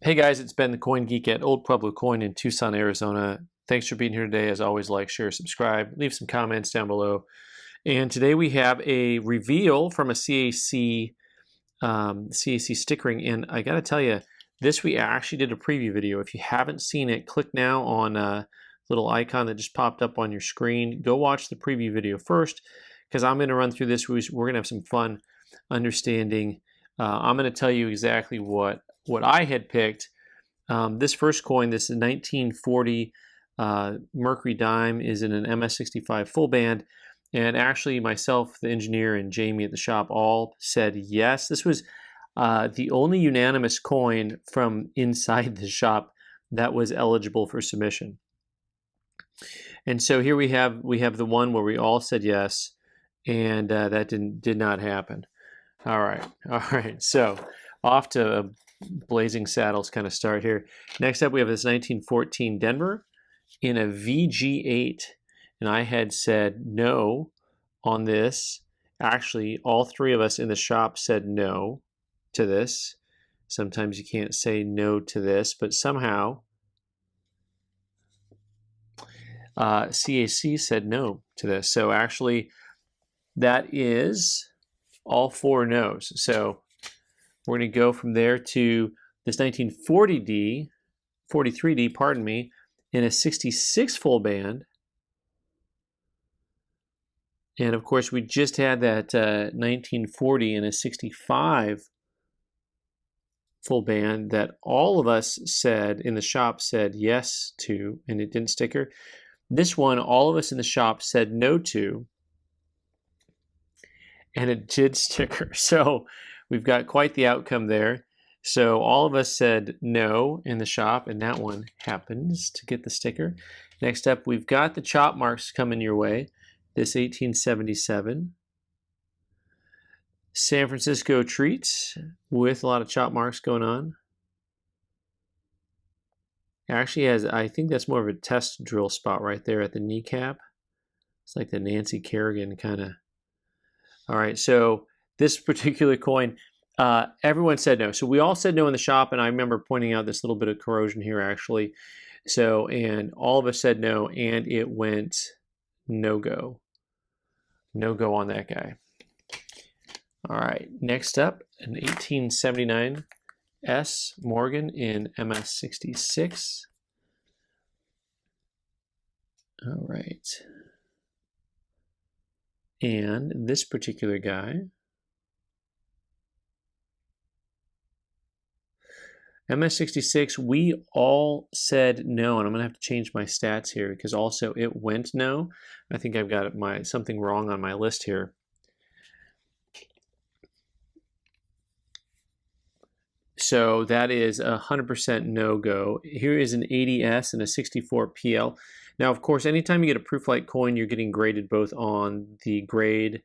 Hey guys, it's Ben the Coin Geek at Old Pueblo Coin in Tucson, Arizona. Thanks for being here today. As always, like, share, subscribe, leave some comments down below. And today we have a reveal from a CAC stickering. And I got to tell you, this we actually did a preview video. If you haven't seen it, click now on a little icon that just popped up on your screen. Go watch the preview video first, because I'm going to run through this. We're going to have some fun understanding. I'm going to tell you exactly what I had picked. This first coin, this is 1940 Mercury dime, is in an MS65 full band. And actually myself, the engineer, and Jamie at the shop all said yes. This was the only unanimous coin from inside the shop that was eligible for submission. And so here we have the one where we all said yes, and that did not happen. All right. So off to blazing saddles kind of start here. Next up, we have this 1914 Denver in a VG8, and I had said no on this. Actually, all three of us in the shop said no to this. Sometimes you can't say no to this, but somehow CAC said no to this. So actually, that is all four no's. So we're going to go from there to this 1940D, 43D, pardon me, in a 66 full band. And of course, we just had that 1940 in a 65 full band that all of us said in the shop said yes to, and it didn't sticker. This one, all of us in the shop said no to, and it did sticker. So we've got quite the outcome there. So all of us said no in the shop, and that one happens to get the sticker. Next up, we've got the chop marks coming your way. This 1877 San Francisco treats with a lot of chop marks going on. Actually has, I think that's more of a test drill spot right there at the kneecap. It's like the Nancy Kerrigan kind of. All right, so this particular coin, everyone said no. So we all said no in the shop, and I remember pointing out this little bit of corrosion here actually. So, and all of us said no, and it went no-go. No-go on that guy. All right, next up, an 1879 S Morgan in MS66. All right. And this particular guy, MS66, we all said no, and I'm gonna have to change my stats here because also it went no. I think I've got something wrong on my list here. So that is 100% no-go. Here is an 80S and a 64 PL. Now, of course, anytime you get a proof-like coin, you're getting graded both on the grade,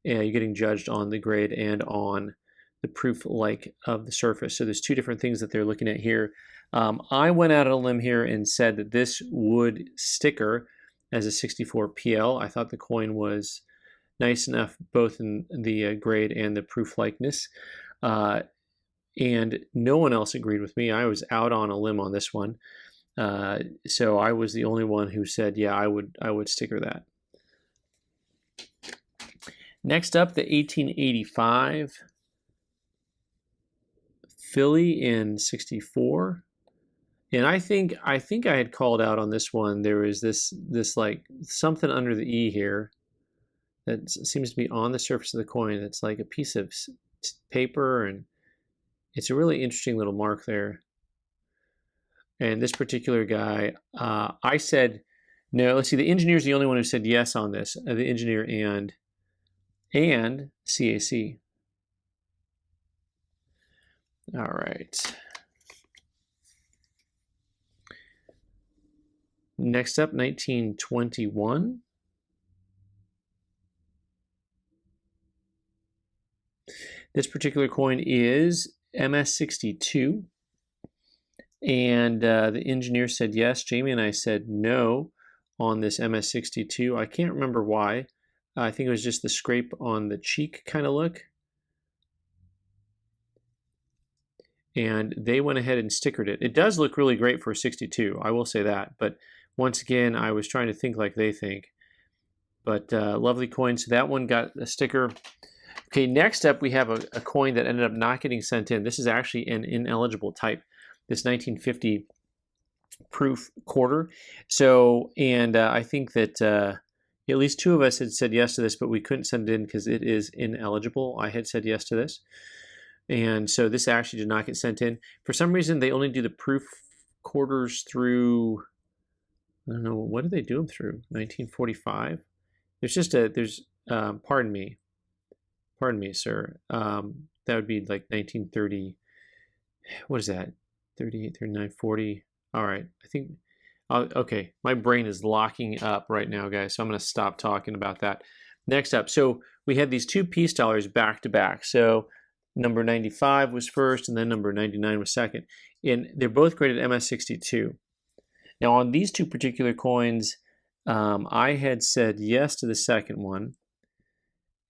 you're getting judged on the grade and on the proof-like of the surface. So there's two different things that they're looking at here. I went out on a limb here and said that this would sticker as a 64 PL. I thought the coin was nice enough both in the grade and the proof-likeness. And no one else agreed with me. I was out on a limb on this one. So I was the only one who said, yeah, I would sticker that. Next up, the 1885 Philly in 64. And I think I had called out on this one. There is this like something under the E here that seems to be on the surface of the coin. It's like a piece of paper, and it's a really interesting little mark there. And this particular guy, I said no. Let's see, the engineer's the only one who said yes on this. The engineer and CAC. All right. Next up, 1921. This particular coin is MS62. And the engineer said yes. Jamie and I said no on this MS62. I can't remember why. I think it was just the scrape on the cheek kind of look. and they went ahead and stickered it. It does look really great for 62, I will say that, but once again, I was trying to think like they think. But lovely coin. So that one got a sticker. Okay, next up we have a coin that ended up not getting sent in. This is actually an ineligible type, this 1950 proof quarter. So, and I think that at least two of us had said yes to this, but we couldn't send it in because it is ineligible. I had said yes to this. And so this actually did not get sent in. For some reason, they only do the proof quarters through, I don't know, what do they do them through? 1945? There's just pardon me, sir. That would be like 1930, what is that? 38, 39, 40. All right, I think, okay, my brain is locking up right now, guys, so I'm gonna stop talking about that. Next up, so we had these two peace dollars back to back. So number 95 was first, and then number 99 was second. And they're both graded MS62. Now on these two particular coins, I had said yes to the second one,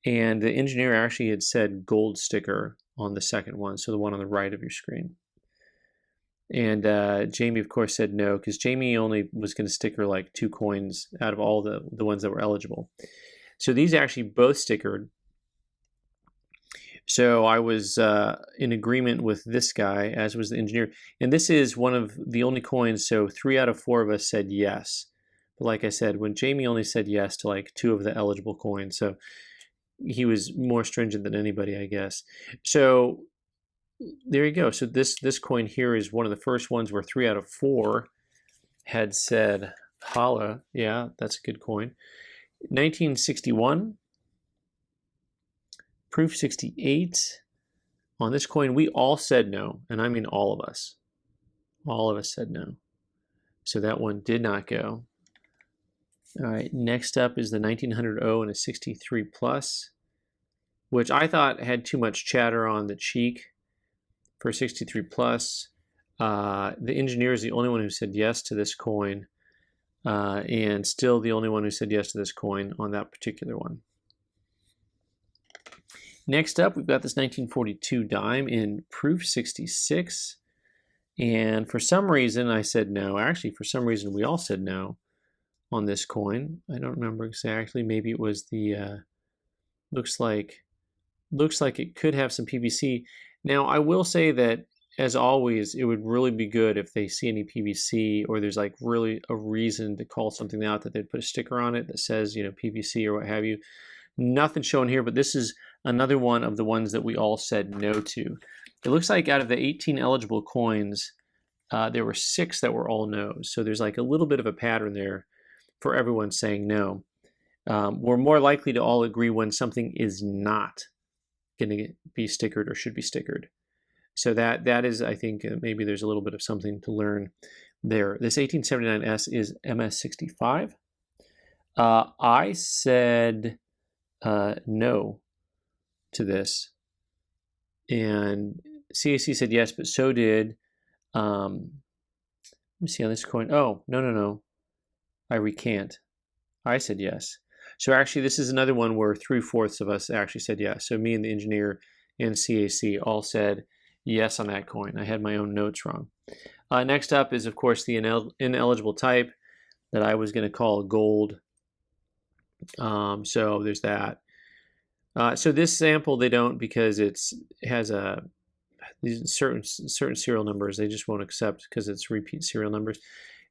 and the engineer actually had said gold sticker on the second one, so the one on the right of your screen. And Jamie, of course, said no, because Jamie only was going to sticker like 2 coins out of all the ones that were eligible. So these actually both stickered. So I was in agreement with this guy, as was the engineer. And this is one of the only coins, so 3 out of 4 of us said yes. But like I said, when Jamie only said yes to like 2 of the eligible coins, so he was more stringent than anybody, I guess. So there you go. So this coin here is one of the first ones where 3 out of 4 had said holla. Yeah, that's a good coin. 1961, proof 68. On this coin, we all said no, and I mean all of us. All of us said no. So that one did not go. All right, next up is the 1900 O and a 63 plus, which I thought had too much chatter on the cheek for 63 plus. The engineer is the only one who said yes to this coin, and still the only one who said yes to this coin on that particular one. Next up, we've got this 1942 dime in proof 66, and for some reason I said no. Actually, for some reason we all said no on this coin. I don't remember exactly. Maybe it was the looks like it could have some PVC. Now I will say that, as always, it would really be good if they see any PVC, or there's like really a reason to call something out, that they'd put a sticker on it that says, you know, PVC or what have you. Nothing shown here, but this is another one of the ones that we all said no to. It looks like out of the 18 eligible coins, there were 6 that were all no's. So there's like a little bit of a pattern there for everyone saying no. We're more likely to all agree when something is not going to be stickered or should be stickered. So that is, I think, maybe there's a little bit of something to learn there. This 1879S is MS65. I said no to this, and CAC said yes, but so did, let me see on this coin. Oh, no. I recant. I said yes. So actually, this is another one where 3/4 of us actually said yes. So me and the engineer and CAC all said yes on that coin. I had my own notes wrong. Next up is, of course, the ineligible type that I was going to call gold. So there's that. So this sample they don't, because it has these certain serial numbers they just won't accept because it's repeat serial numbers.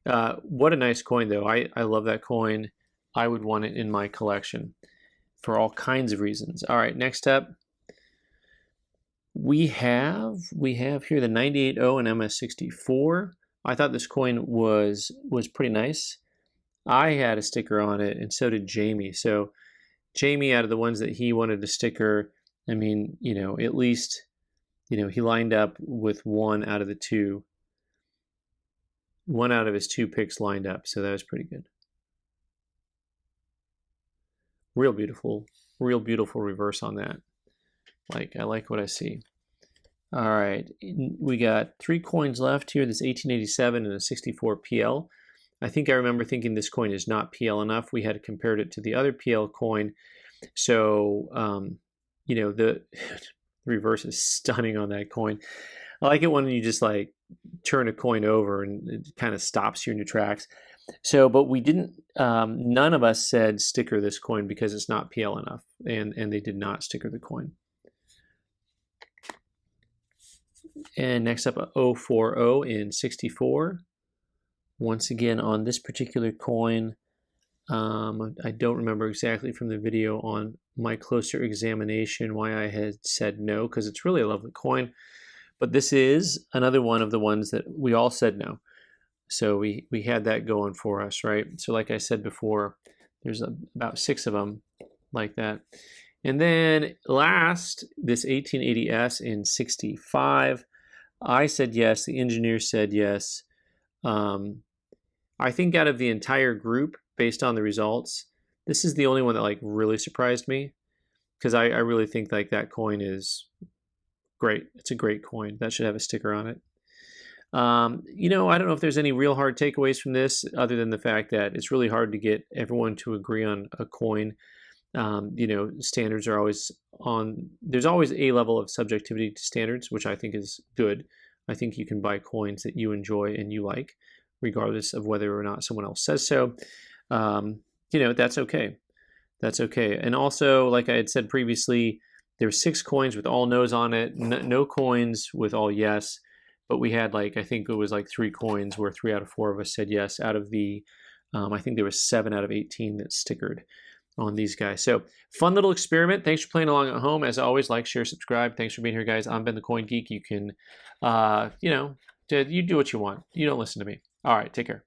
What a nice coin, though. I love that coin. I would want it in my collection for all kinds of reasons. All right, next up, we have here the 98O and MS64. I thought this coin was pretty nice. I had a sticker on it, and so did Jamie. So Jamie, out of the ones that he wanted to sticker, I mean, you know, at least, you know, he lined up with 1 out of the 2. 1 out of his 2 picks lined up, so that was pretty good. Real beautiful reverse on that. I like what I see. All right, we got 3 coins left here. This 1887 and a 64 PL. I think I remember thinking this coin is not PL enough. We had compared it to the other PL coin. So, you know, the reverse is stunning on that coin. I like it when you just like turn a coin over and it kind of stops you in your tracks. So, but we didn't, none of us said sticker this coin because it's not PL enough, and they did not sticker the coin. And next up, a 040 in 64. Once again, on this particular coin, I don't remember exactly from the video on my closer examination why I had said no, because it's really a lovely coin. But this is another one of the ones that we all said no. So we had that going for us, right? So like I said before, there's about 6 of them like that. And then last, this 1880S in 65. I said yes. The engineer said yes. I think out of the entire group, based on the results, this is the only one that like really surprised me, because I really think like that coin is great. It's a great coin. That should have a sticker on it. You know, I don't know if there's any real hard takeaways from this other than the fact that it's really hard to get everyone to agree on a coin. You know, standards are always on, there's always a level of subjectivity to standards, which I think is good. I think you can buy coins that you enjoy and you like, regardless of whether or not someone else says so. You know, that's okay. That's okay. And also, like I had said previously, there were 6 coins with all no's on it, no coins with all yes. But we had like, I think it was like 3 coins where 3 out of 4 of us said yes out of the, I think there was 7 out of 18 that stickered on these guys. So fun little experiment. Thanks for playing along at home. As always, like, share, subscribe. Thanks for being here, guys. I'm Ben the Coin Geek. You can, you know, you do what you want. You don't listen to me. All right, take care.